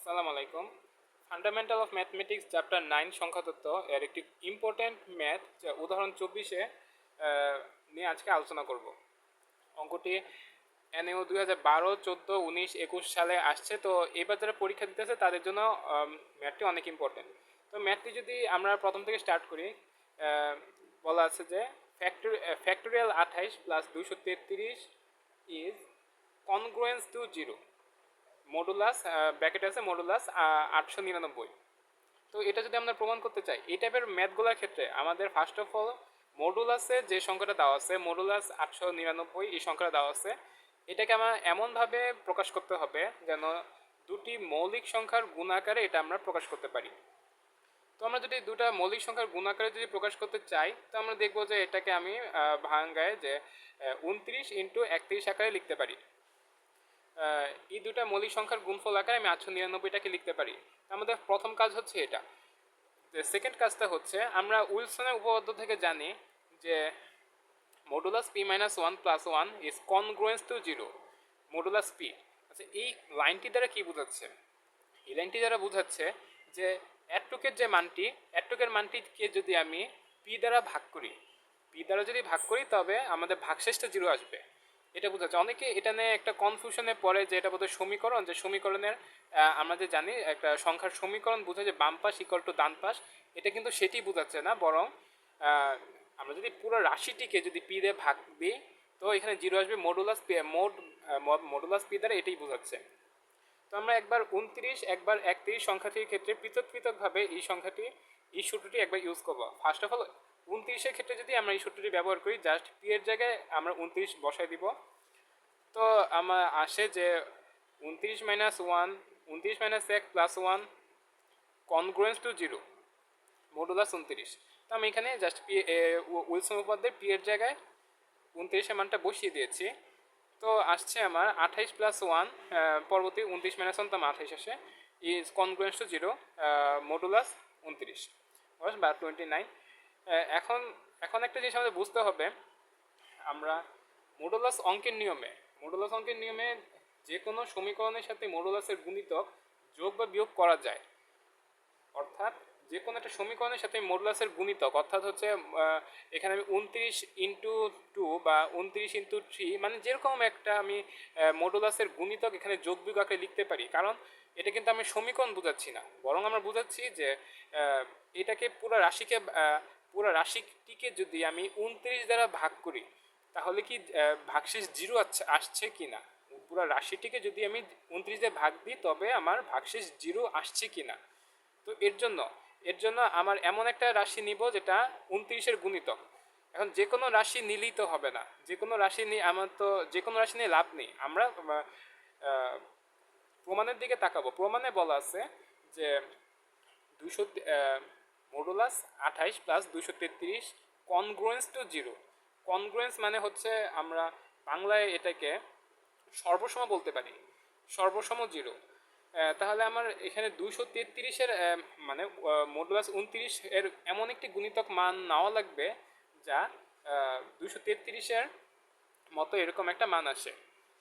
আসসালামু আলাইকুম। Fundamental of mathematics chapter 9 সংখ্যাতত্ত্ব এর একটি ইম্পর্ট্যান্ট ম্যাথ যা উদাহরণ 24-এ নিয়ে আজকে আলোচনা করব। অঙ্কটি এনএও 2012, 14, 19, 21 সালে আসছে। তো এবার যারা পরীক্ষা দিতেছে তাদের জন্য ম্যাথটি অনেক ইম্পর্ট্যান্ট। তো ম্যাথটি যদি আমরা প্রথম থেকে স্টার্ট করি, বলা আছে যে factorial 28 plus 233 is congruence to zero. Modulus bracket আছে মডুলাস 899। তো এটা যদি আমরা প্রমাণ করতে চাই এই টাইপের ম্যাথগুলোর ক্ষেত্রে আমাদের ফার্স্ট অফ অল মডুলাসে যে সংখ্যাটা দেওয়া আছে মডুলাস 899 এই সংখ্যাটা দেওয়া আছে, এটাকে আমরা এমনভাবে প্রকাশ করতে হবে যেন দুটি মৌলিক সংখ্যার গুণাকারে এটা আমরা প্রকাশ করতে পারি। তো আমরা যদি দুটা মৌলিক সংখ্যার গুণাকারে যদি প্রকাশ করতে চাই তো আমরা দেখব যে এটাকে আমি ভাঙায় যে 29 ইন্টু 31 আকারে লিখতে পারি। এই দুটা মৌলিক সংখ্যার গুণফল আকারে আমি 899টাকে লিখতে পারি। আমাদের প্রথম কাজ হচ্ছে এটা। সেকেন্ড কাজটা হচ্ছে আমরা উইলসনের উপপাদ্য থেকে জানি যে modulus P minus one plus one is congruence to zero modulus P. আচ্ছা, এই লাইনটি দ্বারা কী বোঝাচ্ছে? এই লাইনটি দ্বারা বোঝাচ্ছে যে অ্যাটটুকের যে মানটি, অ্যাটটুকের মানটিকে যদি আমি পি দ্বারা ভাগ করি, পি দ্বারা যদি ভাগ করি তবে আমাদের ভাগশেষটা জিরো আসবে। এটা বোঝাচ্ছে। অনেকে এটা নিয়ে একটা কনফিউশনে পড়ে যে এটা বোধহয় সমীকরণ, যে সমীকরণের আমরা যে জানি একটা সংখ্যার সমীকরণ বোঝায় যে বাম পাশ ইকুয়াল টু ডান পাশ, এটা কিন্তু সেটি বোঝাচ্ছে না, বরং আমরা যদি পুরো রাশিটিকে যদি পি দিয়ে ভাগ দিই তো এখানে জিরো আসবে। মডুলাস পি মডুলাস পি দ্বারা এটাই বোঝাচ্ছে। তো আমরা একবার 29 একবার 31 সংখ্যাটির ক্ষেত্রে পৃথক পৃথকভাবে এই সূত্রটি একবার ইউজ করবো। ফার্স্ট অফ অল 29-এর ক্ষেত্রে যদি আমরা এই সূত্রটি ব্যবহার করি, জাস্ট পি এর জায়গায় আমরা 29 বসাই দিব। তো আমার আসে যে 29 minus 1, 29 minus 1 plus 1 congruence to zero modulus 29। তো আমি এখানে জাস্ট পি উইলসন উপপাদ্যের পি এর জায়গায় 29-এর মানটা বসিয়ে দিয়েছি। তো আসছে আমার 28 প্লাস 1, পরবর্তী 29 মাইনাস 1 তো আমার 28 আসে, is congruence to zero modulus 29 বা 29। এখন এখন একটা জিনিস আমাদের বুঝতে হবে, আমরা মডুলাস অঙ্কের নিয়মে যে কোনো সমীকরণের সাথে মডুলাসের গুণিতক যোগ বা বিয়োগ করা যায়। অর্থাৎ যে কোনো একটা সমীকরণের সাথে মডুলাসের গুণিতক, অর্থাৎ হচ্ছে এখানে আমি 29 ইন্টু 2 বা 29 ইন্টু 3, মানে যেরকম একটা আমি মডুলাসের গুণিতক এখানে যোগ বিয়োগ আকারে লিখতে পারি। কারণ এটা কিন্তু আমি সমীকরণ বোঝাচ্ছি না, বরং আমরা বোঝাচ্ছি যে এটাকে পুরো রাশিটিকে যদি আমি 29 দ্বারা ভাগ করি তাহলে কি ভাগশেষ জিরো আসছে কি না। পুরো রাশিটিকে যদি আমি 29 দিয়ে ভাগ দিই তবে আমার ভাগশেষ জিরো আসছে কি না। তো এর জন্য আমার এমন একটা রাশি নিব যেটা 29-এর গুণিতক। এখন যে কোনো রাশি নিলেই তো হবে না, যে কোনো রাশি নিয়ে আমার তো যে কোনো রাশি নিয়ে লাভ নেই। আমরা প্রমাণের দিকে তাকাবো। প্রমাণে বলা আছে যে 200 modulus 28 plus 233 congruence to zero. Congruence মানে হচ্ছে আমরা বাংলায় এটাকে সর্বসম বলতে পারি, সর্বসম জিরো। তাহলে আমার এখানে 233-এর মানে মডুলাস 29 এর এমন একটি গুণিতক মান নেওয়া লাগবে যা 233-এর মতো এরকম একটা মান আসে।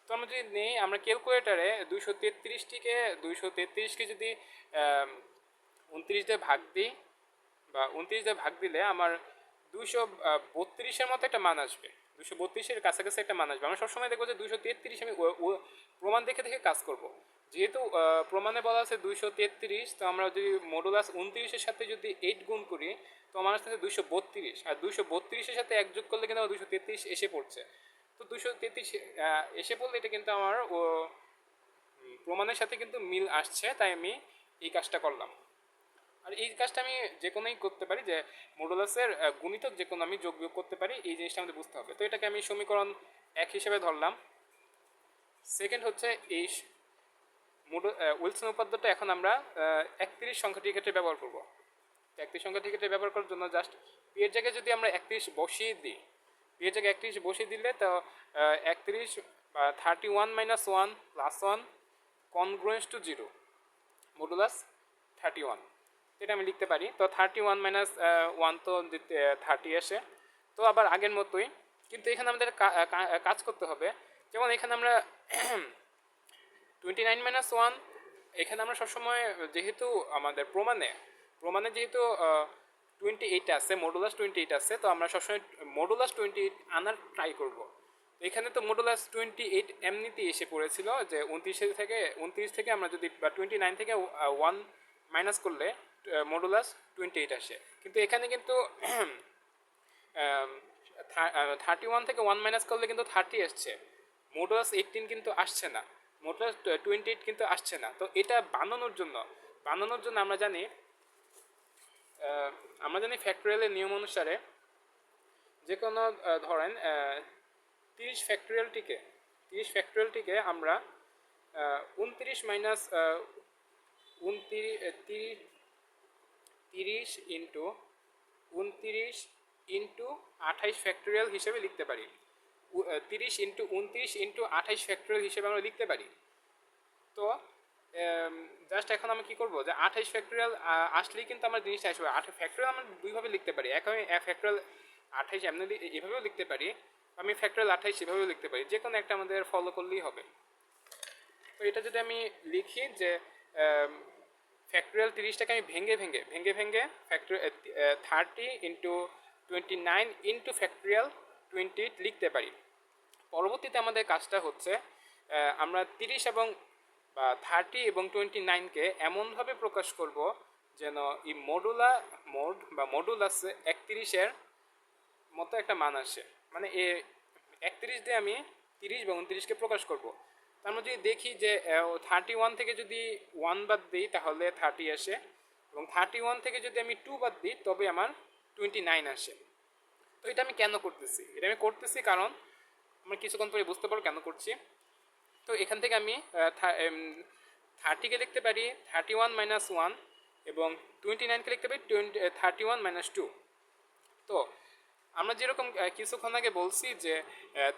তো আমরা যদি নেই, আমরা ক্যালকুলেটারে 233-কে যদি 29 দিয়ে ভাগ দিই বা 29 দিয়ে ভাগ দিলে আমার 232-এর মতো একটা মান আসবে, 232-এর কাছাকাছি একটা মান আসবে। আমরা সবসময় দেখবো যে 233 আমি প্রমাণ দেখে দেখে কাজ করব। যেহেতু প্রমাণে বলা আছে 233, তো আমরা যদি মডুলাস 29-এর সাথে যদি 8 গুণ করি তো আমার সাথে 232, আর 232-এর সাথে 1 যোগ করলে কিন্তু আমার 233 এসে পড়ছে। তো 233 এসে পড়লে এটা কিন্তু আমার প্রমাণের সাথে কিন্তু মিল আসছে, তাই আমি এই কাজটা করলাম। আর এই কাজটা আমি যে কোনোই করতে পারি, যে মডুলাসের গুণিতক যে কোনো আমি যোগ বিয়োগ করতে পারি, এই জিনিসটা আমাদের বুঝতে হবে। তো এটাকে আমি সমীকরণ 1 হিসেবে ধরলাম। সেকেন্ড হচ্ছে এই উইলসন উপপাদ্যটা এখন আমরা 31 সংখ্যাটির ক্ষেত্রে ব্যবহার করব। 31 সংখ্যাটির ক্ষেত্রে ব্যবহার করার জন্য জাস্ট পি এর জায়গায় যদি আমরা 31 বসিয়ে দিই, পি এর জায়গায় 31 বসিয়ে দিলে তো 31 31 minus 1 plus 1 congruence to zero modulus 31, এটা আমি লিখতে পারি। তো 31 মাইনাস 1 তো 30 আসে। তো আবার আগের মতোই, কিন্তু এখানে আমাদের কাজ করতে হবে। যেমন এখানে আমরা 29 মাইনাস 1 এখানে আমরা সবসময় যেহেতু আমাদের প্রমাণে যেহেতু 28 আছে, মডুলাস 28 আছে, তো আমরা সবসময় মডুলাস 28 আনার ট্রাই করব। এখানে তো মডুলাস 28 এমনিতেই এসে পড়েছিল যে 29 থেকে আমরা যদি 29 থেকে 1 মাইনাস করলে মডুলাস 28 আসে। কিন্তু এখানে কিন্তু 31 থেকে 1 মাইনাস করলে কিন্তু 30 আসছে, মডুলাস 18 কিন্তু আসছে না, মডুলাস 28 কিন্তু আসছে না। তো এটা বানানোর জন্য আমরা জানি ফ্যাক্টোরিয়ালের নিয়ম অনুসারে যে কোনো ধরেন 30 ফ্যাক্টোরিয়ালটিকে আমরা 29 মাইনাস 30 ইন্টু 29 ইন্টু 28 ফ্যাক্টোরিয়াল হিসেবে লিখতে পারি। 30 ইন্টু 29 ইন্টু 28 ফ্যাক্টোরিয়াল হিসেবে আমরা লিখতে পারি। তো জাস্ট এখন আমি কী করবো, যে 28 ফ্যাক্টোরিয়াল আসলেই কিন্তু আমার জিনিসটা আসবে। 28 ফ্যাক্টোরিয়াল আমরা দুইভাবে লিখতে পারি, এক আমি ফ্যাক্টোরিয়াল 28 এমনি এভাবেও লিখতে পারি, আমি ফ্যাক্টোরিয়াল 28 এভাবেও লিখতে পারি, যে কোনো একটা আমাদের ফলো করলেই হবে। তো এটা যদি আমি লিখি যে ফ্যাক্টোরিয়াল 30টাকে আমি ভেঙে ফ্যাক্টোরিয়াল 30 ইন্টু 29 ইন্টু ফ্যাক্টোরিয়াল 28 লিখতে পারি। পরবর্তীতে আমাদের কাজটা হচ্ছে আমরা 30 এবং 30 এবং 29কে এমনভাবে প্রকাশ করব যেন এই মডুলাস 31-এর মতো একটা মান আসে। মানে 31 দিয়ে আমি 30 এবং 29কে প্রকাশ করব। আমরা যদি দেখি যে 31 থেকে যদি 1 বাদ দিই তাহলে 30 আসে, এবং 31 থেকে যদি আমি 2 বাদ দিই তবে আমার 29 আসে। তো এটা আমি কেন করতেছি? এটা আমি করতেছি কারণ আমরা কিছুক্ষণ পরে বুঝতে পারবো কেন করছি। তো এখান থেকে আমি 30কে লিখতে পারি 31 মাইনাস 1 এবং 29কে লিখতে পারি 31 মাইনাস 2। তো আমরা যেরকম কিছুক্ষণ আগে বলছি যে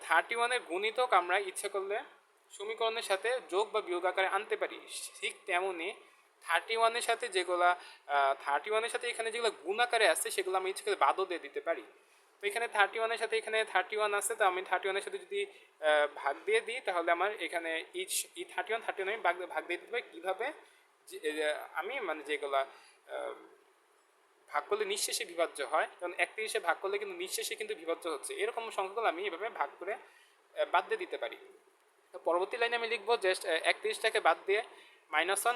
31-এর গুণিতক আমরা ইচ্ছে করলে সমীকরণের সাথে যোগ বা বিয়োগ আকারে আনতে পারি, ঠিক তেমনই 31-এর সাথে এখানে যেগুলো গুণ আকারে আসছে সেগুলো আমি ইচ্ছে করে বাদও দিয়ে দিতে পারি। তো এখানে 31-এর সাথে এখানে 31 আছে, তো আমি 31-এর সাথে যদি ভাগ দিয়ে দিই তাহলে আমার এখানে ই 31 আমি ভাগ দিয়ে দিতে পারি। কীভাবে? আমি মানে যেগুলো ভাগ করলে নিঃশেষে বিভাজ্য হয়, কারণ 31-এ ভাগ করলে কিন্তু নিঃশেষে কিন্তু বিভাজ্য হচ্ছে, এরকম সংখ্যাগুলো আমি এভাবে ভাগ করে বাদ দিয়ে দিতে পারি। তো পরবর্তী লাইনে আমি লিখবো জাস্ট 31টাকে বাদ দিয়ে -1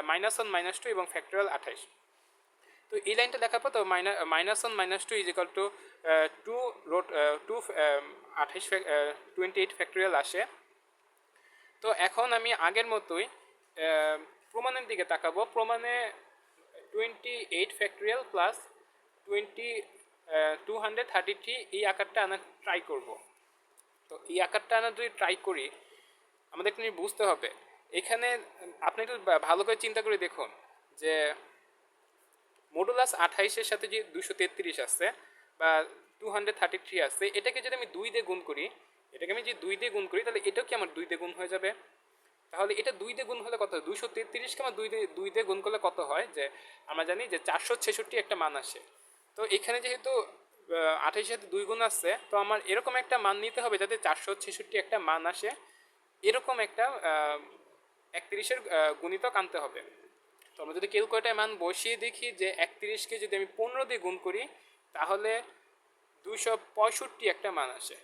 -2 এবং ফ্যাক্টোরিয়াল 28। তো এই লাইনটা লেখার পর তো -1 -2 = 28 ফ্যাক্টোরিয়াল আসে। তো এখন আমি আগের মতোই প্রমাণের দিকে তাকাবো। প্রমাণে 28 ফ্যাক্টোরিয়াল প্লাস 233 এই আকারটা আনার ট্রাই করব। তো এই আকারটা আনার যদি ট্রাই করি, আমাদের একটু বুঝতে হবে এখানে, আপনি একটু ভালো করে চিন্তা করে দেখুন যে মডুলাস 28-এর সাথে যে 233 আছে বা 233 আছে, এটাকে যদি আমি 2 দিয়ে গুণ করি, তাহলে এটাও কি আমার 2 দিয়ে গুণ হয়ে যাবে? তাহলে এটা 2 দিয়ে গুণ হলে কত হয়? 233কে আমার 2 দিয়ে গুণ করলে কত হয়? যে আমরা জানি যে 466 একটা মান আসে। তো এখানে যেহেতু 28-এর সাথে 2 গুণ আসছে, তো আমার এরকম একটা মান নিতে হবে যাতে 466 একটা মান আসে, এরকম একটা 31-এর গুণিতক আনতে হবে। তো আমরা যদি ক্যালকুলেটারে মান বসিয়ে দেখি যে 31কে যদি আমি 15 দিয়ে গুণ করি তাহলে 265 একটা মান আসে।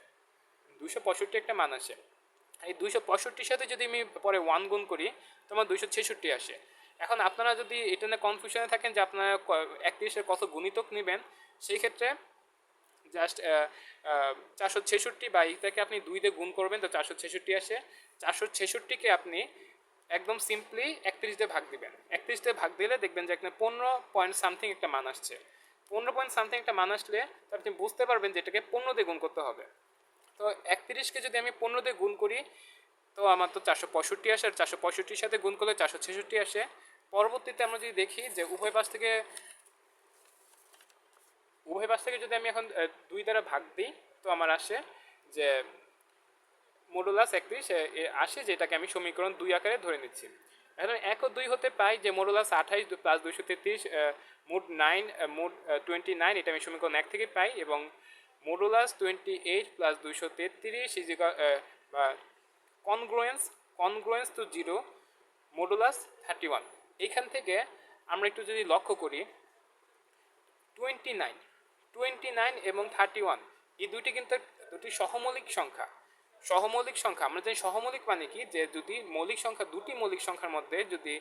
এই 265-র সাথে যদি আমি পরে 1 গুণ করি তো আমার 266 আসে। এখন আপনারা যদি এটা নিয়ে কনফিউশনে থাকেন যে আপনারা 31-এর কত গুণিতক নেবেন, সেই ক্ষেত্রে জাস্ট 466 বা এইটাকে আপনি 2 দিয়ে গুণ করবেন, তো 466 আসে। 466কে আপনি একদম সিম্পলি 31 দিয়ে ভাগ দিবেন। 31 দিয়ে ভাগ দিলে দেখবেন যে এখানে 15 পয়েন্ট সামথিং একটা মান আসছে। 15 পয়েন্ট সামথিং একটা মান আসলে আপনি বুঝতে পারবেন যে এটাকে 15 দিয়ে গুণ করতে হবে। তো 31কে যদি আমি 15 দিয়ে গুণ করি তো আমার তো 465 আসে, আর 465-র সাথে গুণ করলে 466 আসে। পরবর্তীতে আমরা যদি দেখি যে উভয় পাশ থেকে যদি আমি এখন 2 দ্বারা ভাগ দিই তো আমার আসে যে মডুলাস 31 আসে, যেটাকে আমি সমীকরণ 2 আকারে ধরে নিচ্ছি। এখন 1 ও 2 হতে পাই যে মডুলাস 28 প্লাস 233 মোট 29, এটা আমি সমীকরণ 1 থেকে পাই, এবং মডুলাস 28 প্লাস 233 বা কনগ্রুয়েন্স টু 0 মডুলাস 31। এইখান থেকে আমরা একটু যদি লক্ষ্য করি 29 এবং 31 এই দুইটি কিন্তু দুটি সহমৌলিক সংখ্যা। সহমৌলিক সংখ্যা আমরা জানি সহমৌলিক মানে কি, যে যদি মৌলিক সংখ্যা দুটি মৌলিক সংখ্যার মধ্যে যদি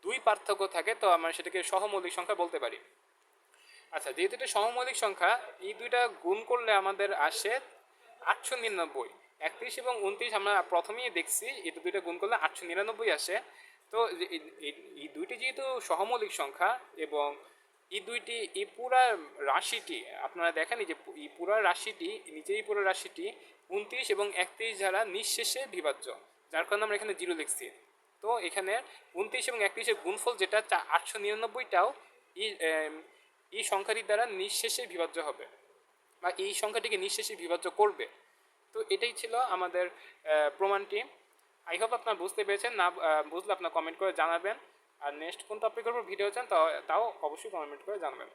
দুই পার্থক্য থাকে তো আমরা সেটাকে সহমৌলিক সংখ্যা বলতে পারি। আচ্ছা, যেহেতু এটা সহমৌলিক সংখ্যা, এই দুইটা গুণ করলে আমাদের আসে 899। 31 এবং 29 আমরা প্রথমেই দেখছি, এটা দুইটা গুণ করলে 899 আসে। তো এই দুইটি যেহেতু সহমৌলিক সংখ্যা এবং এই পুরা রাশিটি আপনারা দেখেন, এই যে এই পুরা রাশিটি নিচেই পুরো রাশিটি 29 এবং 31 দ্বারা নিঃশেষে বিভাজ্য, যার কারণে আমরা এখানে 0 লিখছি। তো এখানে 29 এবং 31-এর গুণফল যেটা 899টাও এই সংখ্যাটির দ্বারা নিঃশেষে বিভাজ্য হবে, বা এই সংখ্যাটিকে নিঃশেষে বিভাজ্য করবে। তো এটাই ছিল আমাদের প্রমাণটি। আই হোপ আপনারা বুঝতে পেরেছেন। না বুঝলে আপনারা কমেন্ট করে জানাবেন। আর নেক্সট কোন টপিকের উপর ভিডিও চান তাও অবশ্যই কমেন্ট করে জানাবেন।